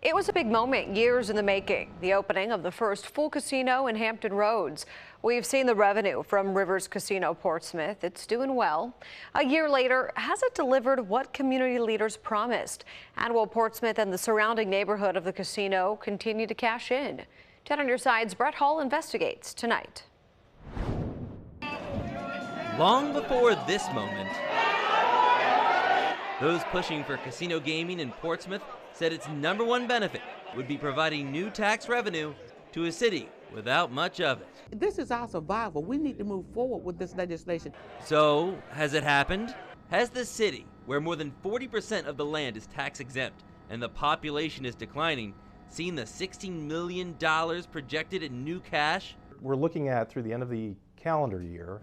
It was a big moment, years in the making, the opening of the first full casino in Hampton Roads. We've seen the revenue from Rivers Casino Portsmouth. It's doing well. A year later, has it delivered what community leaders promised? And will Portsmouth and the surrounding neighborhood of the casino continue to cash in? 10 on your side's Brett Hall investigates tonight. Long before this moment, those pushing for casino gaming in Portsmouth said its #1 benefit would be providing new tax revenue to a city without much of it. This is our survival. We need to move forward with this legislation. So, has it happened? Has the city, where more than 40% of the land is tax exempt and the population is declining, seen the $16 million projected in new cash? We're looking at, through the end of the calendar year,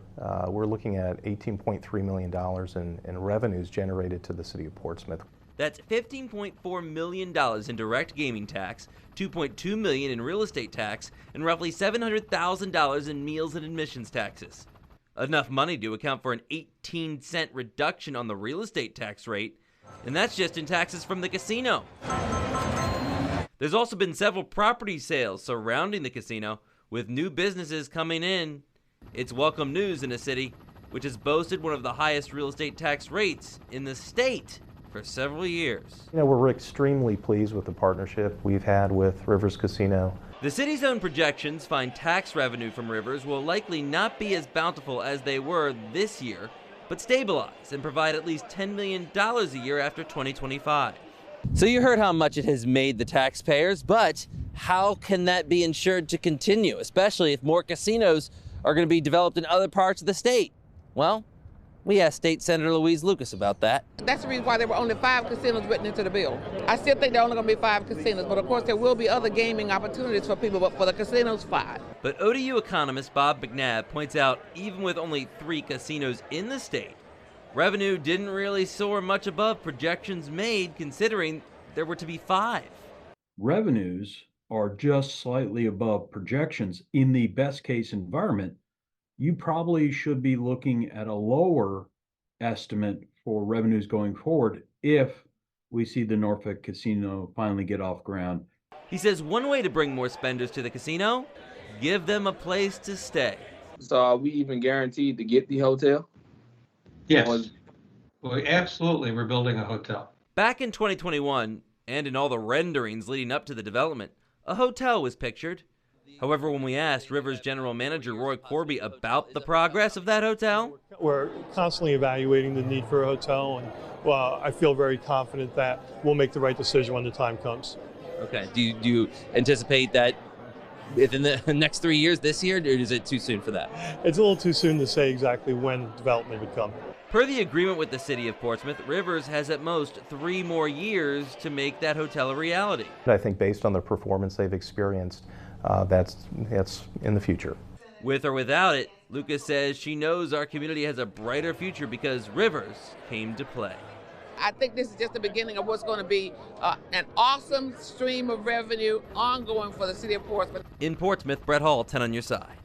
we're looking at $18.3 million in revenues generated to the city of Portsmouth. That's $15.4 million in direct gaming tax, $2.2 million in real estate tax, and roughly $700,000 in meals and admissions taxes. Enough money to account for an 18-cent reduction on the real estate tax rate, and that's just in taxes from the casino. There's also been several property sales surrounding the casino, with new businesses coming in. It's welcome news in a city which has boasted one of the highest real estate tax rates in the state for several years. We're extremely pleased with the partnership we've had with Rivers Casino. The city's own projections find tax revenue from Rivers will likely not be as bountiful as they were this year, but stabilize and provide at least $10 million a year after 2025. So you heard how much it has made the taxpayers, but how can that be ensured to continue, especially if more casinos are going to be developed in other parts of the state? Well, we asked State Senator Louise Lucas about that. That's the reason why there were only 5 casinos written into the bill. I still think there are only going to be 5 casinos, but of course there will be other gaming opportunities for people, but for the casinos, 5. But ODU economist Bob McNabb points out even with only 3 casinos in the state, revenue didn't really soar much above projections made, considering there were to be 5. Revenues are just slightly above projections. In the best case environment, you probably should be looking at a lower estimate for revenues going forward if we see the Norfolk Casino finally get off ground. He says one way to bring more spenders to the casino, give them a place to stay. So are we even guaranteed to get the hotel? Yes, well, absolutely, we're building a hotel. Back in 2021, and in all the renderings leading up to the development, a hotel was pictured. However, when we asked Rivers General Manager Roy Corby about the progress of that hotel, we're constantly evaluating the need for a hotel, and well, I feel very confident that we'll make the right decision when the time comes. Okay. Do you anticipate that within the next 3 years, this year, or is it too soon for that? It's a little too soon to say exactly when development would come. Per the agreement with the city of Portsmouth, Rivers has at most 3 more years to make that hotel a reality. I think based on the performance they've experienced, that's in the future. With or without it, Lucas says she knows our community has a brighter future because Rivers came to play. I think this is just the beginning of what's going to be an awesome stream of revenue ongoing for the city of Portsmouth. In Portsmouth, Brett Hall, 10 on your side.